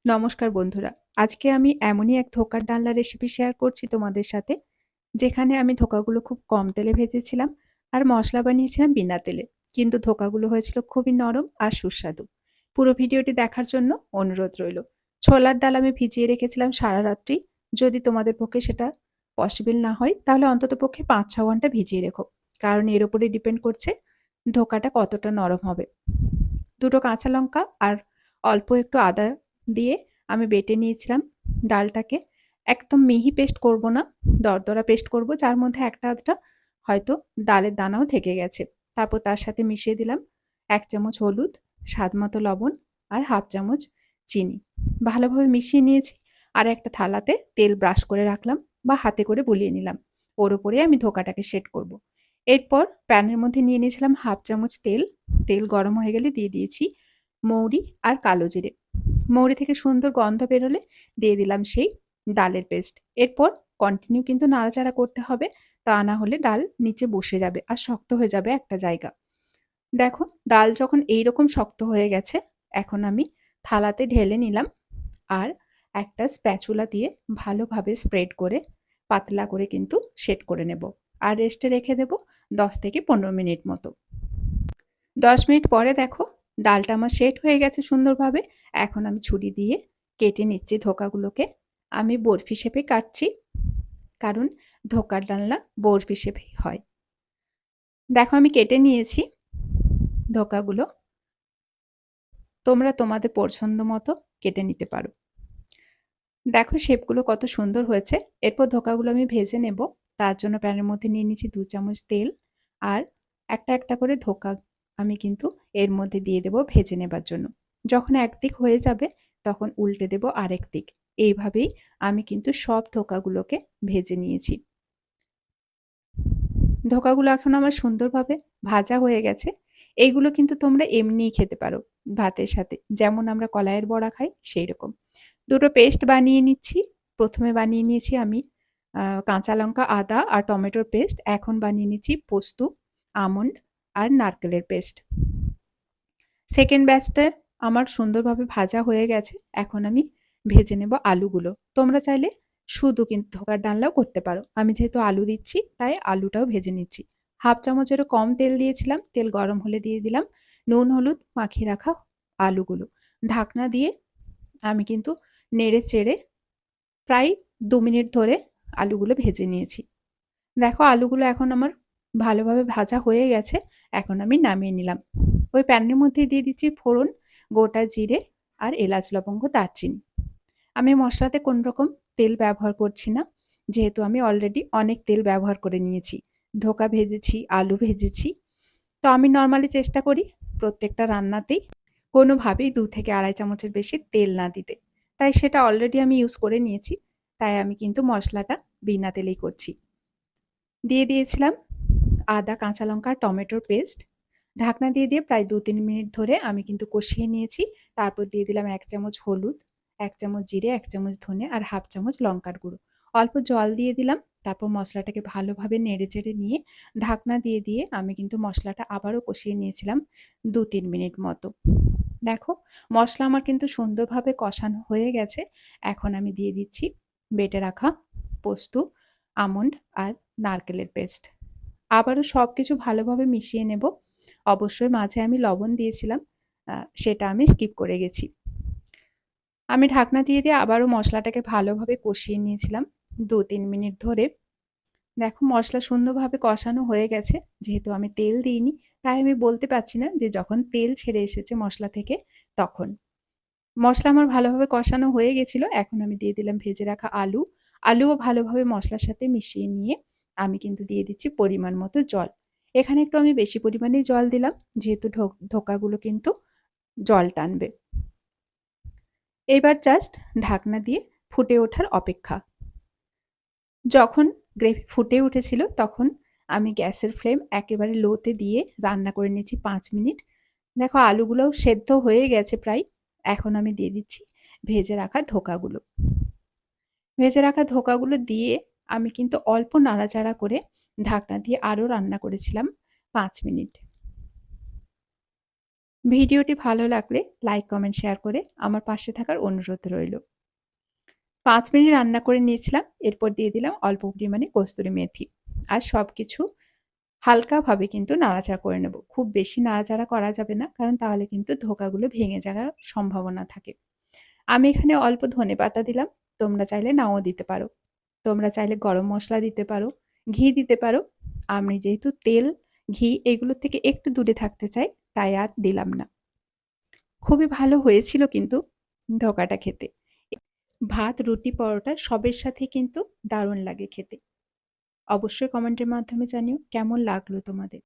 নমস্কার বন্ধুরা। আজকে আমি এমনই এক ধোকার ডালনা রেসিপি শেয়ার করছি তোমাদের সাথে, যেখানে আমি ধোকাগুলো খুব কম তেলে ভেজেছিলাম আর মসলা বানিয়েছিলাম বিনা তেলে। কিন্তু ধোকাগুলো হয়েছিল খুবই নরম আর সুস্বাদু। পুরো ভিডিওটি দেখার জন্য অনুরোধ রইল। ছোলার ডাল আমি ভিজিয়ে রেখেছিলাম সারা রাত্রি। যদি তোমাদের পক্ষে সেটা পসিবল না হয় তাহলে অন্ততপক্ষে ৫-৬ ঘন্টা ভিজিয়ে রেখো। কারণ এর উপরে ডিপেন্ড করছে ধোকাটা কতটা নরম হবে। ২ টো কাঁচা লঙ্কা আর অল্প একটু আদা দিয়ে আমি বেটে নিয়েছিলাম ডালটাকে। একদম মিহি পেস্ট করব না, দরদরা পেস্ট করব যার মধ্যে একটা আধটা হয়তো ডালের দানাও থেকে গেছে। তারপর তার সাথে মিশিয়ে দিলাম ১ চামচ হলুদ, স্বাদমতো লবণ আর ১/২ চামচ চিনি। ভালোভাবে মিশিয়ে নিয়েছি আর একটা থালাতে তেল ব্রাশ করে রাখলাম বা হাতে করে বুলিয়ে নিলাম। ওর উপরে আমি ধোকাটাকে সেট করব। এরপর প্যানের মধ্যে নিয়ে নিয়েছিলাম ১/২ চামচ তেল। তেল গরম হয়ে গেলে দিয়ে দিয়েছি মৌরি আর কালো জিরে। মৌরি থেকে সুন্দর গন্ধ বেরোলে দিয়ে দিলাম সেই ডালের পেস্ট। এরপর কন্টিনিউ কিন্তু নাড়াচাড়া করতে হবে, তা না হলে ডাল নিচে বসে যাবে আর শক্ত হয়ে যাবে একটা জায়গা। দেখো ডাল যখন এইরকম শক্ত হয়ে গেছে, এখন আমি থালাতে ঢেলে নিলাম আর একটা স্প্যাচুলা দিয়ে ভালোভাবে স্প্রেড করে পাতলা করে কিন্তু সেট করে নেব আর রেস্টে রেখে দেব ১০ থেকে ১৫ মিনিট মতো। ১০ মিনিট পরে দেখো ডালটা আমার সেট হয়ে গেছে সুন্দরভাবে। এখন আমি ছুরি দিয়ে কেটে নিচ্ছি ধোকাগুলোকে। আমি বরফি শেপে কাটছি, কারণ ধোকার ডালনা বরফি শেপেই হয়। দেখো আমি কেটে নিয়েছি ধোকাগুলো। তোমরা তোমাদের পছন্দ মতো কেটে নিতে পারো। দেখো শেপগুলো কত সুন্দর হয়েছে। এরপর ধোকাগুলো আমি ভেজে নেব। তার জন্য প্যানের মধ্যে নিয়ে নিচ্ছি ২ চামচ তেল আর একটা করে ধোকা আমি কিন্তু এর মধ্যে দিয়ে দেব ভেজে নেবার জন্য। যখন একদিক হয়ে যাবে তখন উল্টে দেব আরেক দিক। এইভাবেই আমি কিন্তু সব ধোকাগুলোকে ভেজে নিয়েছি। ধোকাগুলো এখন আমার সুন্দরভাবে ভাজা হয়ে গেছে। এইগুলো কিন্তু তোমরা এমনিই খেতে পারো ভাতের সাথে। যেমন আমরা কলাইয়ের বড়া খাই সেইরকম। ২ টো পেস্ট বানিয়ে নিচ্ছি। ১ম এ বানিয়ে নিয়েছি আমি কাঁচা লঙ্কা, আদা আর টমেটোর পেস্ট। এখন বানিয়ে নিচ্ছি পোস্ত, আমন্ড আর নারকেলের পেস্ট। সেকেন্ড ব্যাচটা আমার সুন্দরভাবে ভাজা হয়ে গেছে। এখন আমি ভেজে নেব আলুগুলো। তোমরা চাইলে শুধু কিন্তু ধোকার ডালনাও করতে পারো। আমি যেহেতু আলু দিচ্ছি তাই আলুটাও ভেজে নিচ্ছি। ১/২ চামচেরও কম তেল দিয়েছিলাম। তেল গরম হলে দিয়ে দিলাম নুন, হলুদ মাখিয়ে রাখা আলুগুলো। ঢাকনা দিয়ে আমি কিন্তু নেড়ে চেড়ে প্রায় ২ মিনিট ধরে আলুগুলো ভেজে নিয়েছি। দেখো আলুগুলো এখন আমার ভালোভাবে ভাজা হয়ে গেছে। এখন আমি নামিয়ে নিলাম। ওই প্যানের মধ্যে দিয়ে দিচ্ছি ফোড়ন, গোটা জিরে আর এলাচ, লবঙ্গ, দারচিনি। আমি মশলাতে কোনো রকম তেল ব্যবহার করছি না। যেহেতু আমি অলরেডি অনেক তেল ব্যবহার করে নিয়েছি। ধোকা ভেজেছি, আলু ভেজেছি। তো আমি নরমালি চেষ্টা করি প্রত্যেকটা রান্নাতেই কোনোভাবেই ২ থেকে ২.৫ চামচের বেশি তেল না দিতে। তাই সেটা অলরেডি আমি ইউজ করে নিয়েছি। তাই আমি কিন্তু মশলাটা বিনা তেলেই করছি। দিয়ে দিয়েছিলাম আদা, কাঁচা লঙ্কা, টমেটোর পেস্ট। ঢাকনা দিয়ে প্রায় ২-৩ মিনিট ধরে আমি কিন্তু কষিয়ে নিয়েছি। তারপর দিয়ে দিলাম ১ চামচ হলুদ, ১ চামচ জিরে, ১ চামচ ধনে আর ১/২ চামচ লঙ্কার গুঁড়ো। অল্প জল দিয়ে দিলাম। তারপর মশলাটাকে ভালোভাবে নেড়েচেড়ে নিয়ে ঢাকনা দিয়ে আমি কিন্তু মশলাটা আবারও কষিয়ে নিয়েছিলাম ২-৩ মিনিট মতো। দেখো মশলা আমার কিন্তু সুন্দরভাবে কষানো হয়ে গেছে। এখন আমি দিয়ে দিচ্ছি বেটে রাখা পোস্ত, আমন্ড আর নারকেলের পেস্ট। আবারও সবকিছু ভালোভাবে মিশিয়ে নেব। অবশ্যই মাঝে আমি লবণ দিয়েছিলাম, সেটা আমি স্কিপ করে গেছি। আমি ঢাকনা দিয়ে আবারও মশলাটাকে ভালোভাবে কষিয়ে নিয়েছিলাম ২-৩ মিনিট ধরে। দেখো মশলা সুন্দরভাবে কষানো হয়ে গেছে। যেহেতু আমি তেল দিইনি, তাই আমি বলতে পারছি না যে যখন তেল ছেড়ে এসেছে মশলা থেকে তখন। মশলা আমার ভালোভাবে কষানো হয়ে গেছিল। এখন আমি দিয়ে দিলাম ভেজে রাখা আলু। আলুও ভালোভাবে মশলার সাথে মিশিয়ে নিয়ে আমি কিন্তু দিয়ে দিচ্ছি পরিমাণ মতো জল। এখানে একটু আমি বেশি পরিমাণেই জল দিলাম, যেহেতু ধোকাগুলো কিন্তু জল টানবে। এবার জাস্ট ঢাকনা দিয়ে ফুটে ওঠার অপেক্ষা। যখন গ্রেভি ফুটে উঠেছিল তখন আমি গ্যাসের ফ্লেম একেবারে লোতে দিয়ে রান্না করে নিয়েছি ৫ মিনিট। দেখো আলুগুলোও সেদ্ধ হয়ে গেছে প্রায়। এখন আমি দিয়ে দিচ্ছি ভেজে রাখা ধোকাগুলো। ভেজে রাখা ধোকাগুলো দিয়ে আমি কিন্তু অল্প নাড়াচাড়া করে ঢাকনা দিয়ে আরও রান্না করেছিলাম ৫ মিনিট। ভিডিওটি ভালো লাগলে লাইক, কমেন্ট, শেয়ার করে আমার পাশে থাকার অনুরোধ রইল। ৫ মিনিট রান্না করে নিয়েছিলাম। এরপর দিয়ে দিলাম অল্প পরিমাণে কস্তুরি মেথি। আর সবকিছু হালকাভাবে কিন্তু নাড়াচাড়া করে নেব। খুব বেশি নাড়াচাড়া করা যাবে না, কারণ তাহলে কিন্তু ধোকাগুলো ভেঙে যাওয়ার সম্ভাবনা থাকে। আমি এখানে অল্প ধনেপাতা দিলাম। তোমরা চাইলে নাও দিতে পারো। তোমরা চাইলে গরম মসলা দিতে পারো, ঘি দিতে পারো। আমি যেহেতু তেল, ঘি এগুলোর থেকে একটু দূরে থাকতে চাই, তাই আর দিলাম না। খুবই ভালো হয়েছিল কিন্তু ধোকাটা খেতে। ভাত, রুটি, পরোটা সবের সাথেই কিন্তু দারুণ লাগে খেতে। অবশ্যই কমেন্টের মাধ্যমে জানিও কেমন লাগলো তোমাদের।